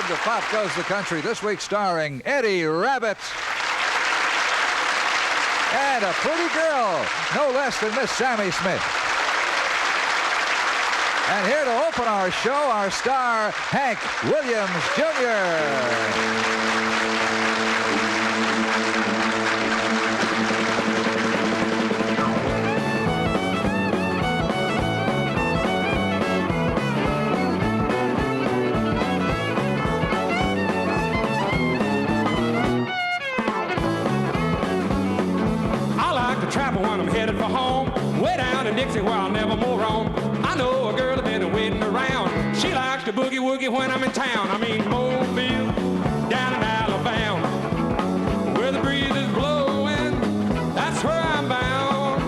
to Pop Goes the Country, this week starring Eddie Rabbitt and a pretty girl, no less than Miss Sammi Smith. And here to open our show, our star, Hank Williams Jr. Travel when I'm headed for home, way down in Dixie where I'll never more roam. I know a girl that's been waiting around. She likes to boogie woogie when I'm in town. I mean Mobile, down in Alabama, where the breeze is blowing. That's where I'm bound.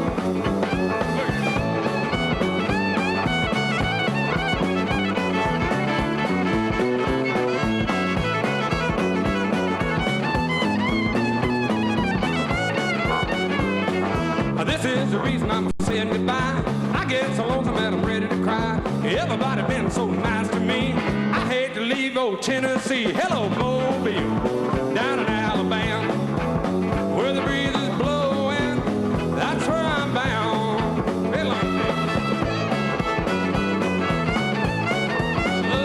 This is the reason I'm saying goodbye. I get so lonesome that I'm ready to cry. Everybody been so nice to me. I hate to leave old Tennessee. Hello, Mobile, down in Alabama, where the breeze is blowing. That's where I'm bound. Hey, love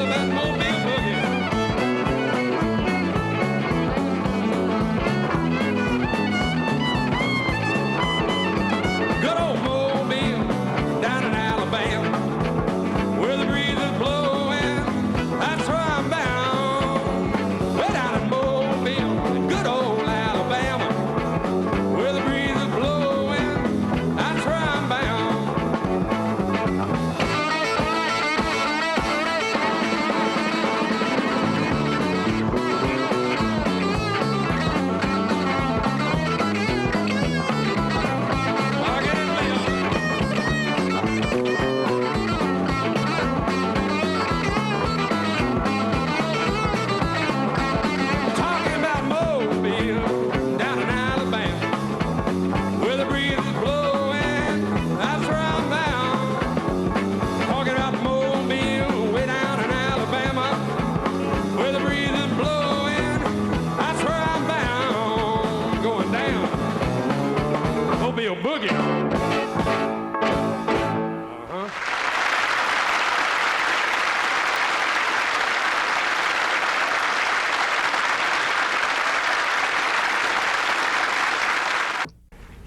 that Mobile boogie. Good old Mobile, down in Alabama, where the breeze is blowing. That's where I'm bound. Way down in Mobile, good old Alabama, where the breeze is blowing. That's where I'm bound. I'll get it later. Talking about Mobile, down in Alabama, where the breeze is blowing. That's where I'm bound. Talking about Mobile, way down in Alabama, where the breeze is blowing. That's where I'm bound. Going down. Mobile boogie.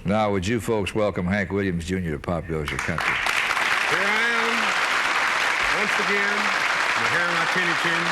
Now, would you folks welcome Hank Williams Jr. to Pop Goes the Country? Here I am, once again, the hair on my chinny chin.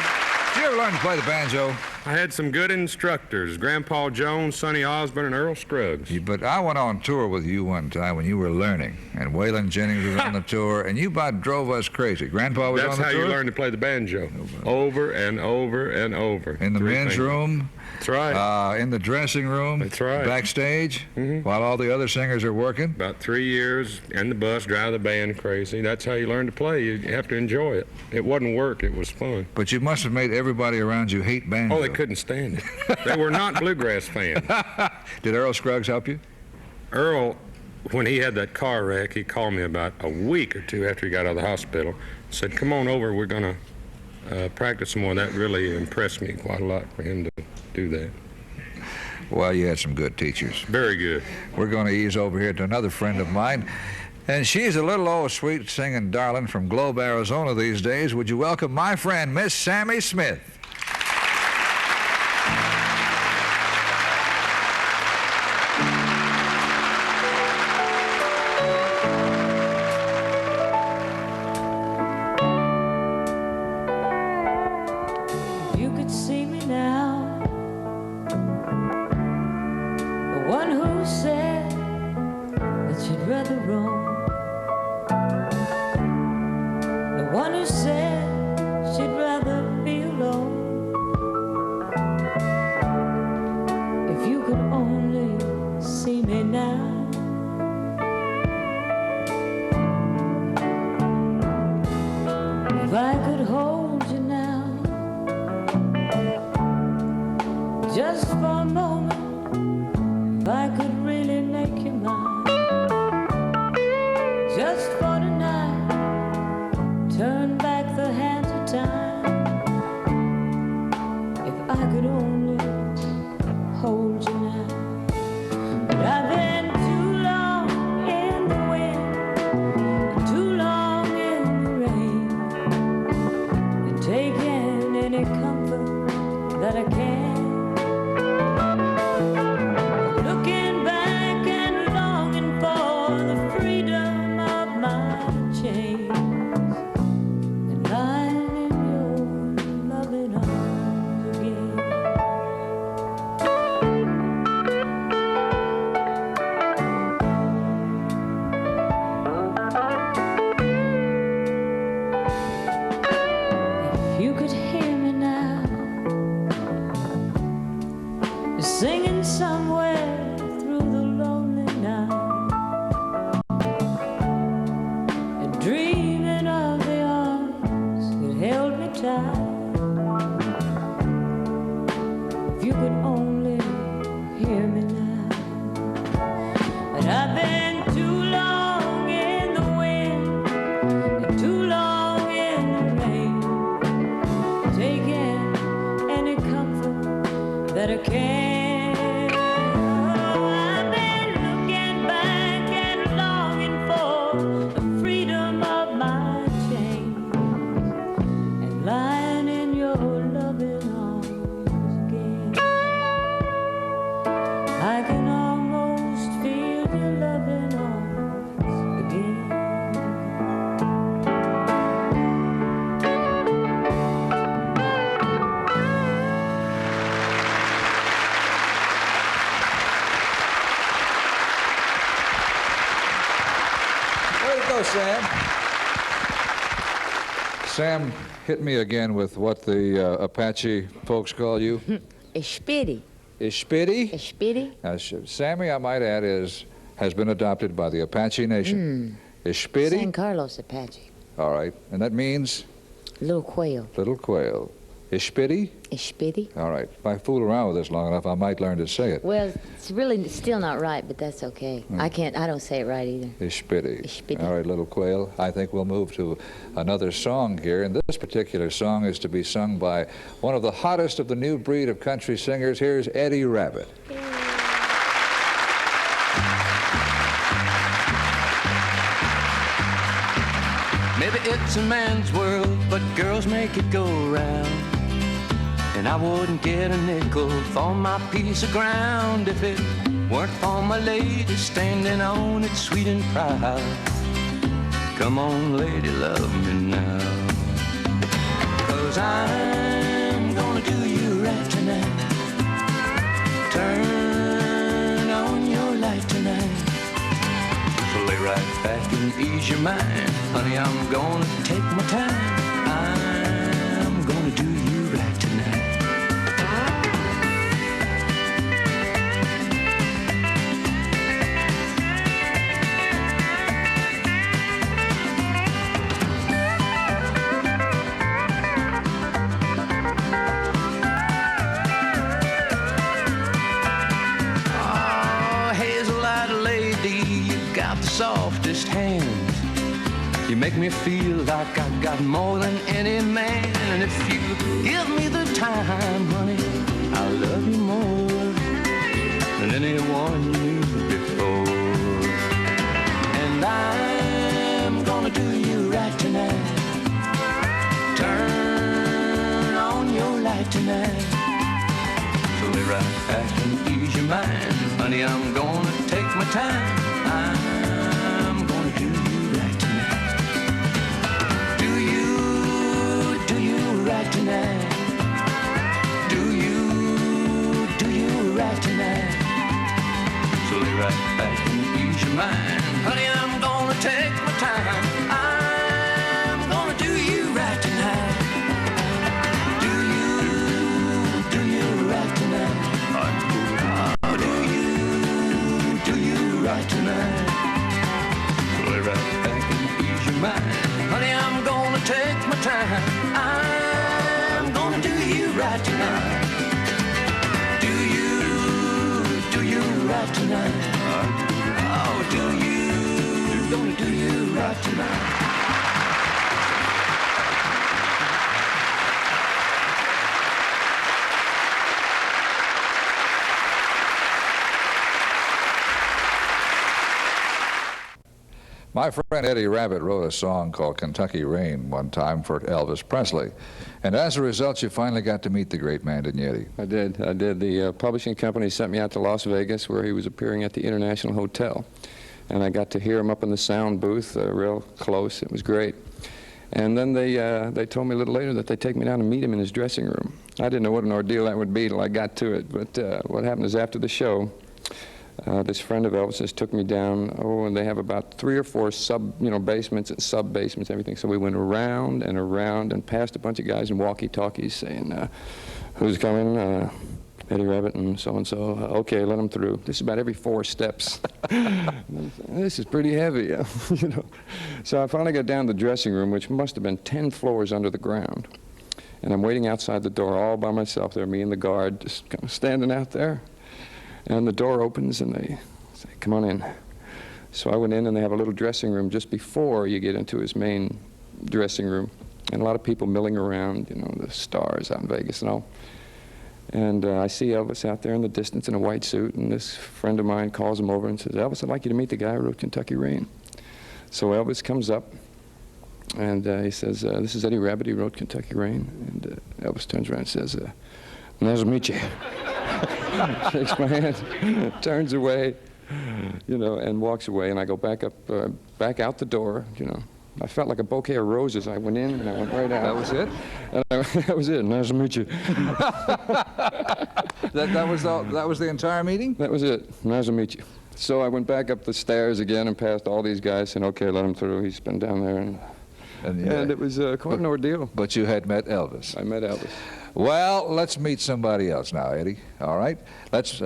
Did you ever learn to play the banjo? I had some good instructors, Grandpa Jones, Sonny Osborne, and Earl Scruggs. But I went on tour with you one time when you were learning, and Waylon Jennings was on the tour, and you about drove us crazy. Grandpa was That's on the how tour? you learn to play the banjo, over and over and over. In the Three men's fingers. room? That's right. In the dressing room? That's right. Backstage? While all the other singers are working? About 3 years in the bus, drive the band crazy. That's how you learn to play. You have to enjoy it. It wasn't work, it was fun. But you must have made everybody around you hate banjo. Oh, they couldn't stand it. They were not bluegrass fans. Did Earl Scruggs help you? Earl, when he had that car wreck, he called me about a week or two after he got out of the hospital. Said, come on over, we're going to practice some more. That really impressed me quite a lot for him to do that. Well, you had some good teachers. Very good. We're going to ease over here to another friend of mine. And she's a little old sweet singing darling from Globe, Arizona these days. Would you welcome my friend, Miss Sammi Smith? You could see me now, the one who said that she'd rather roam, the one who said she'd rather be alone. If you could only see me now, if I could hold you now, just for a moment, if I could really make you mine, just for tonight, turn back the hands of time. If you could hear me now, singing somewhere through the lonely night, and dreaming of the arms that held me tight. If you could only hear me now. But I've been too long in the wind and too long in the rain, taking any comfort that I can. I've been looking back and longing for the freedom of my chains and lying in your loving arms again. I can almost feel your loving arms again. Way to go, Sam. Sam, hit me again with what the Apache folks call you. Espiri. Ishpidi? Espiri. Now, Sammy, I might add, has been adopted by the Apache Nation. Ishpidi? San Carlos Apache. All right. And that means Little quail. little quail. Ishpidi? Espiri. All right. If I fool around with this long enough, I might learn to say it. Well, it's really still not right, but that's okay. I don't say it right either. Ishpidi. Ishpidi. All right, little quail. I think we'll move to another song here. And this particular song is to be sung by one of the hottest of the new breed of country singers. Here's Eddie Rabbitt. Maybe it's a man's world, but girls make it go round. And I wouldn't get a nickel for my piece of ground if it weren't for my lady standing on it sweet and proud. Come on, lady, love me now. 'Cause I'm gonna do you right tonight. Turn on your light tonight. So lay right back and ease your mind. Honey, I'm gonna take my time. I'm gonna do you right tonight. Oh, hazel-eyed lady, you got the softest hands. You make me feel like I've got more than any man. And if you give me the time, honey, I'll love you more than anyone you knew before. And I'm gonna do you right tonight. Turn on your light tonight. So lay right back and ease your mind. Honey, I'm gonna take my time. I'm gonna do you right tonight. Do you right tonight? Do you right tonight? So lay right back and ease your mind. Honey, I'm gonna take my time. I'm gonna do you right tonight. Do you right tonight? Oh, do you right tonight? So lay right back and ease your mind. Honey, I'm gonna take my time. I'm gonna do you right tonight. Do you right tonight? Oh, gonna do you right tonight. My friend Eddie Rabbitt wrote a song called Kentucky Rain one time for Elvis Presley. And as a result, you finally got to meet the great man, didn't you, Eddie? I did. The publishing company sent me out to Las Vegas, where he was appearing at the International Hotel. And I got to hear him up in the sound booth real close. It was great. And then they told me a little later that they'd take me down and meet him in his dressing room. I didn't know what an ordeal that would be till I got to it. But what happened is after the show, This friend of Elvis's took me down, and they have about 3 or 4 basements and sub-basements, everything. So we went around and around and past a bunch of guys in walkie-talkies saying, who's coming? Eddie Rabbitt and so-and-so. Okay, let them through. This is about every 4 steps. This is pretty heavy, you know. So I finally got down to the dressing room, which must have been 10 floors under the ground. And I'm waiting outside the door all by myself there, me and the guard, just kind of standing out there. And the door opens, and they say, come on in. So I went in, and they have a little dressing room just before you get into his main dressing room. And a lot of people milling around, you know, the stars out in Vegas and all. And I see Elvis out there in the distance in a white suit, and this friend of mine calls him over and says, Elvis, I'd like you to meet the guy who wrote Kentucky Rain. So Elvis comes up, and he says, this is Eddie Rabbitt, he wrote Kentucky Rain. And Elvis turns around and says, nice to meet you. Shakes my hand, turns away, you know, and walks away. And I go back out the door, you know. I felt like a bouquet of roses. I went in and I went right out. That was it? That was it. Nice to meet you. That was the entire meeting? That was it. Nice to meet you. So I went back up the stairs again and past all these guys saying, okay, let him through. He's been down there. And it was quite an ordeal. But you had met Elvis. I met Elvis. Well, let's meet somebody else now, Eddie. All right? Let's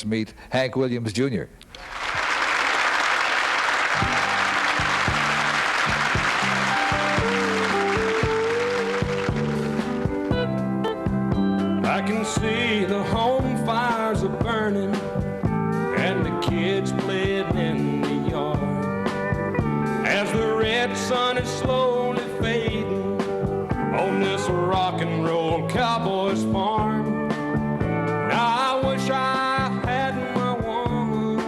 meet Hank Williams, Jr. I can see the home fires are burning and the kids playing in the yard as the red sun is slowly fading on this rock and roll cowboy's farm. Now I wish I had my woman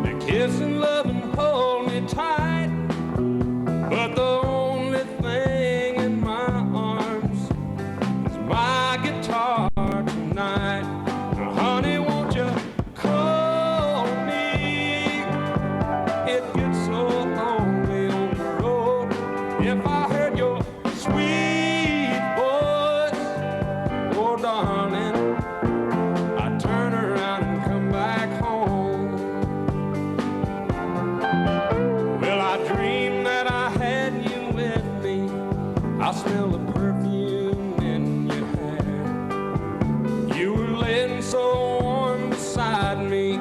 to kiss and love and hold me tight, but the only thing in my arms is my guitar tonight. Now, honey, won't you call me? It gets so lonely on the road. If I heard your sweet voice, oh darling, I'd turn around and come back home. Well, I dreamed that I had you with me. I smell the perfume in your hair. You were laying so warm beside me,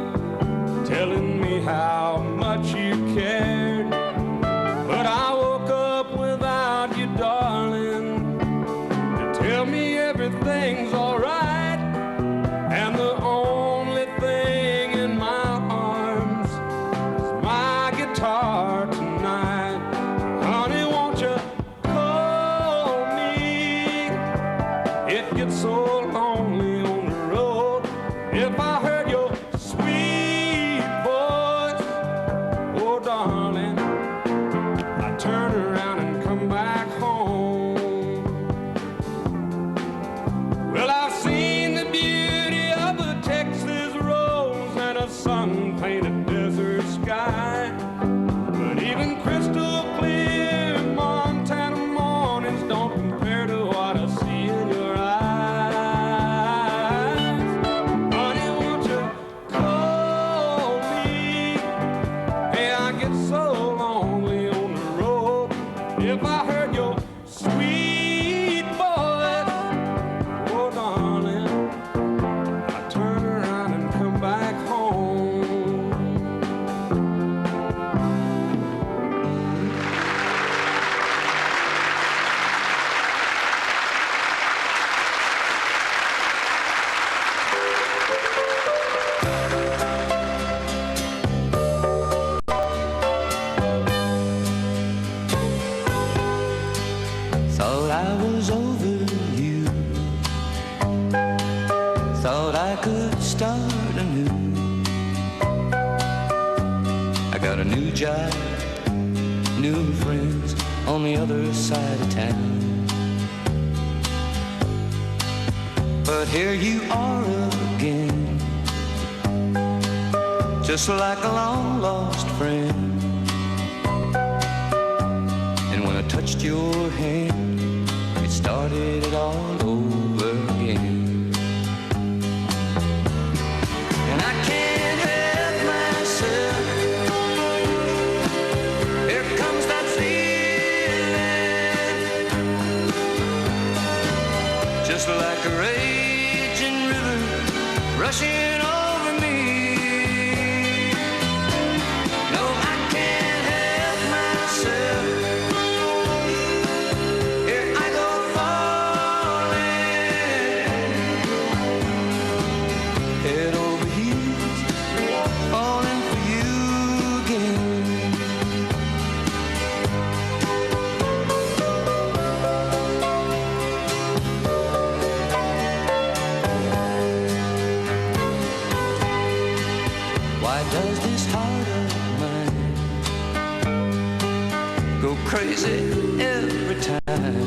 telling me how much you cared. But I woke up without you, darling, to tell me everything's all right. And the only thing in my arms is my guitar tonight. Honey, won't you call me? It gets so lonely on the road. If I heard your sweet voice, oh darling, I'd turn around and come back home. Well, I've seen the beauty of a Texas rose and a sun-painted desert sky, but even crystal clear Montana mornings don't compare to what I see in your eyes. Honey, won't you call me? Hey, I get so lonely on the road. If I heard your sweet voice, oh darling, I'd turn around and come back home. Thought I was over you. Thought I could start anew. I got a new job, new friends on the other side of town. But here you are again, just like a long lost friend. And when I touched your hand, it started it all over again. And I can't like a raging river rushing over me. No, I can't help myself. Here I go falling, head over heels, falling for you again. Why does this heart of mine go crazy every time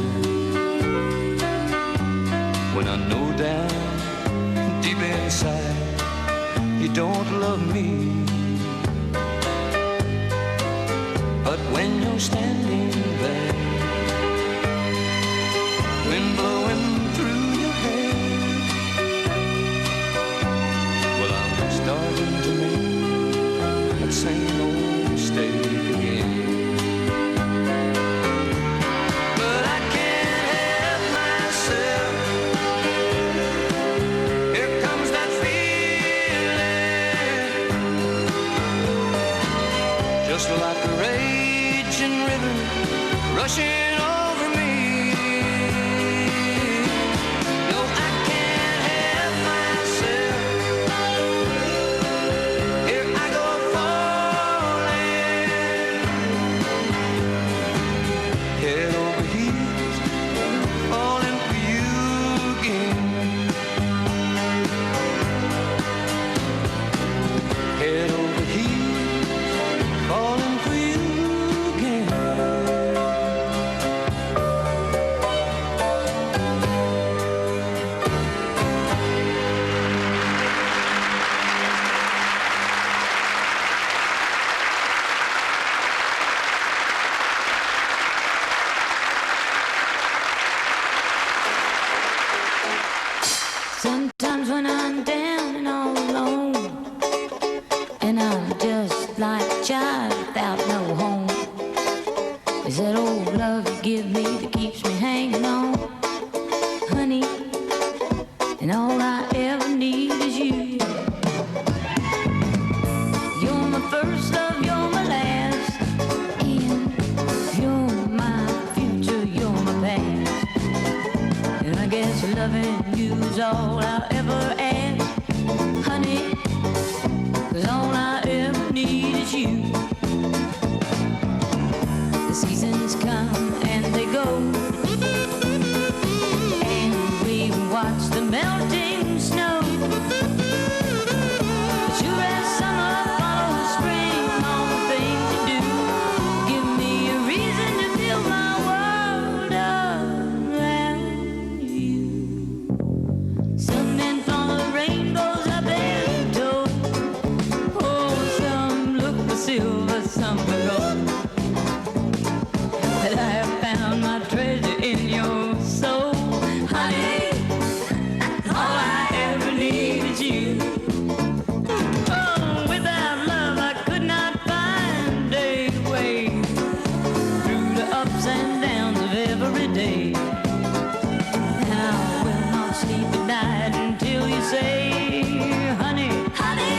when I know down deep inside you don't love me? But when you're standing there, wind blowing through your hair, well, I'm starting to make that same old mistake again. But I can't help myself. Here comes that feeling, just like a raging river rushing over me. No, I can't help myself. Here I go falling, head over heels, falling for you again. Head over heels, falling for you again. Sometimes when I'm down and all alone, and I'm just like a child without no home, is that old love you give me that keeps me hanging on, honey, and all I ever need is you. You're my first love, you're my last, and you're my future, you're my past. And I guess loving you is all I'll ever ask, honey, 'cause all I ever need is you. The seasons come and they go, and we watch the melting snow. But sure as summer follows spring, all the things you do give me a reason to build my world around you. Some men follow rainbows up their toe. Oh, some look for silver, some for gold. But I have found my treasure in your soul, honey. All I ever need is you. Oh, without love I could not find a way through the ups and downs of every day. And I will not sleep at night until you say, honey, honey,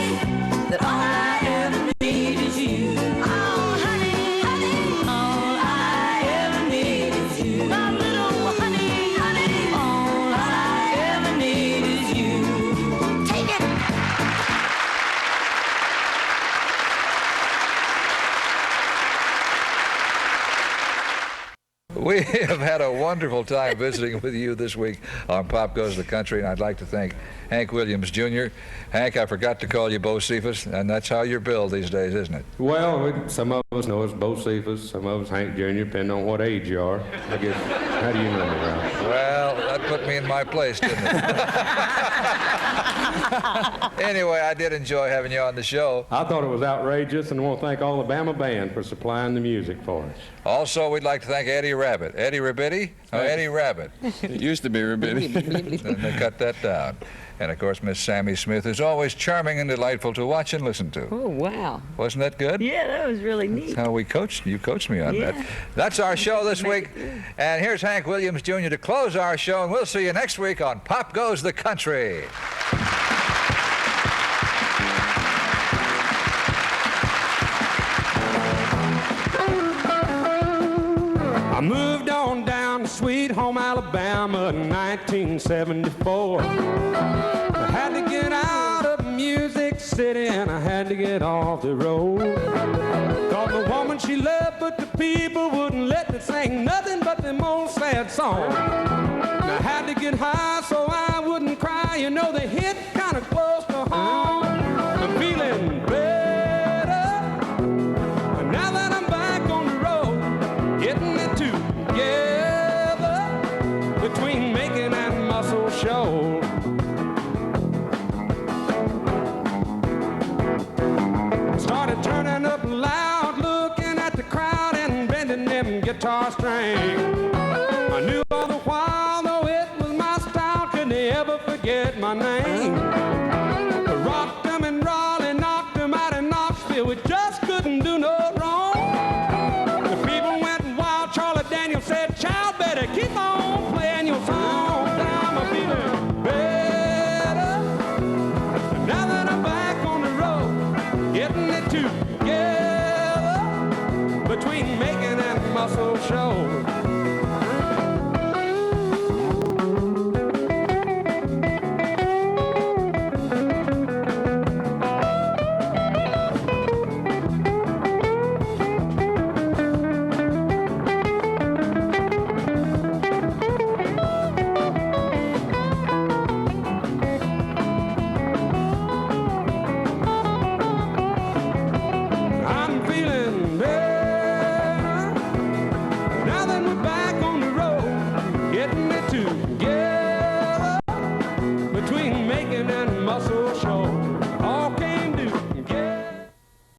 that all I ever need is you. Oh, honey, honey, all I ever need is you. My little honey, honey, all I ever need is you. Take it. We have had a wonderful time visiting with you this week on Pop Goes the Country, and I'd like to thank Hank Williams, Jr. Hank, I forgot to call you Bo Cephas, and that's how you're billed these days, isn't it? Well, some of us know it's Bo Cephas, some of us Hank Jr., depending on what age you are. I guess, how do you know me, Ralph? Well, that put me in my place, didn't it? Anyway, I did enjoy having you on the show. I thought it was outrageous, and I want to thank all the Bama Band for supplying the music for us. Also, we'd like to thank Eddie Rabbitt. Eddie Rabbitti? No, Eddie Rabbitt. It used to be Rabbitt. And they cut that down. And, of course, Miss Sammi Smith is always charming and delightful to watch and listen to. Oh, wow. Wasn't that good? Yeah, that was really neat. That's how we coached. You coached me on Yeah. that. That's our show this week. And here's Hank Williams Jr. to close our show. And we'll see you next week on Pop Goes the Country. I moved on down to Sweet Home, Alabama in 1974. I had to get out of Music City and I had to get off the road. Thought the woman she loved, but the people wouldn't let me sing nothing but the most sad song. And I had to get high so I wouldn't cry. You know, they hit kind of close to home. I'm feeling better now that I'm back on the road, getting it together between making and muscle show. Started turning up loud, looking at the crowd and bending them guitar strings. I knew all the while, though it was my style, could they ever forget my name? I rocked them and Raleigh, knocked them out of Knoxville, we just couldn't do no wrong. The people went wild, Charlie Daniels said, child, better keep on playing your song. I'm feeling better now that I'm back on the road, getting it together between making and muscle show.